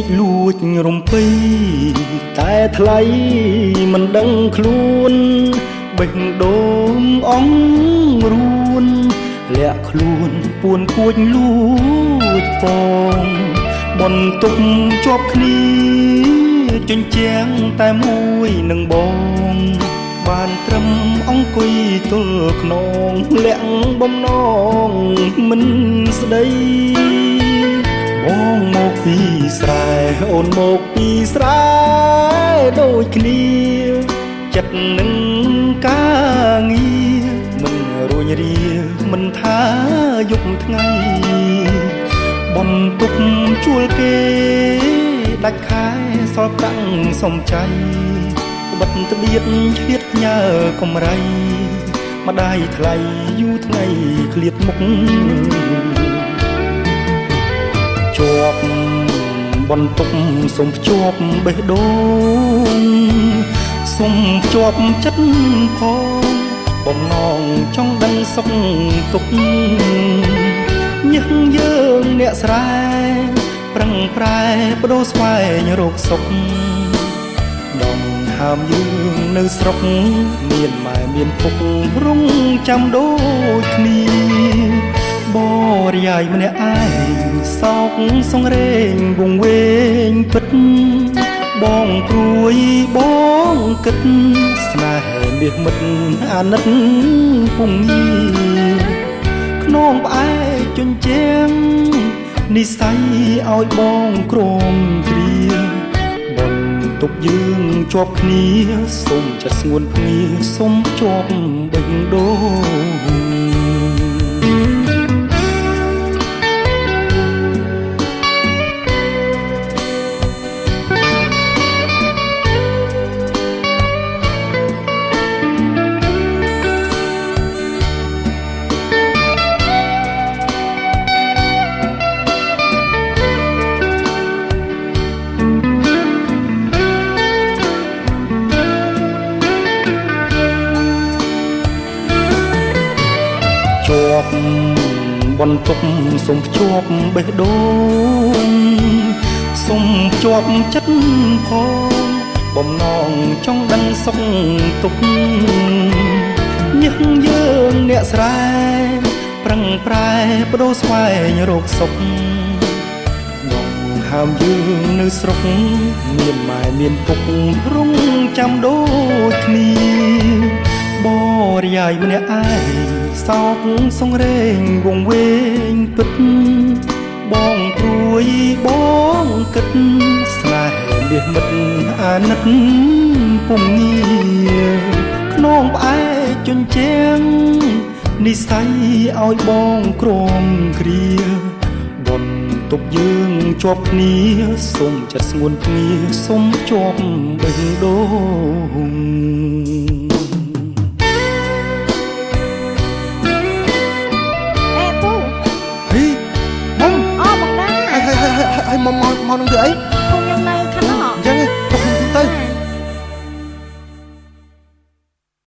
កលួចរំពេតែថ្លៃមិនដឹងខ្លួនបេះដូងអងរួនលាក់ខ្លួនពួនគួចលួចពងបន្ទប់ជាប់គ្នាជញ្ជាំងតែមួយនឹងបងបានត្រឹមអង្គុយទល់ខ្នងលាក់បំណងមិនស្ដីបងមកពីស្រែអូនមកពីស្រែដូចគ្នាចិត្តនឹងការងារមិនរួញរាមិនថាយប់ថ្ងៃបន្ទប់ជួលគេដាច់ខែសល់ប្រាំងសំចៃបិទត្បៀតឆ្លៀតផ្ញើកំរៃម្ដាយថ្លៃយូរថ្ងៃឃ្លាតមុខជាប់បន្ទប់សុំភ្ជាប់បេះដូងសុំភ្ជាប់ចិត្តផងបំណងចង់ដឹងសុខទុក្ខញឹកយើងអ្នកស្រែប្រឹងប្រែបដូរស្វែងរកសុខដងហើមយើងនៅស្រុកមានម៉ែមានពុករងចាំដូចគ្នាបរិយាយម្នាក់ឯងសោកសង្រេងវង្វេងពិតបងព្រួយបងគិតស្នេហ៍មាសមិត្តអាណិតពុំងាខ្នងផ្អែកជញ្ជាំងនិស័យឲ្យបងក្រមគ្រាបន្ទប់យើងជាប់គ្នាសុំចិត្តស្ងួនភ្ងាសុំជាប់បេះដូងជាប់បន្ទប់សុំភ្ជាប់បេះដូងសុំភ្ជាប់ចិត្តផងបំណងចង់ដឹងសុខទុក្ខញឹកយើងអ្នកស្រែប្រឹងប្រែបដូរស្វែងរកសុខដងហើមយើងនៅស្រុកមានម៉ែមានពុករងចាំដូចគ្នាបរិយាយម្នាក់ឯងសោកសង្រេងវង្វេងពិតបងព្រួយបងគិតស្នេហ៍មាសមិត្តអាណិតពុំងាខ្នងផ្អែកជញ្ជាំងនិស័យឲ្យបងក្រមគ្រាបន្ទប់យើងជាប់គ្នាសុំចិត្តស្ងួនភ្ងាសុំជាប់បេះដូងមកនឹងធ្វើអី ខ្ញុំยังនៅខ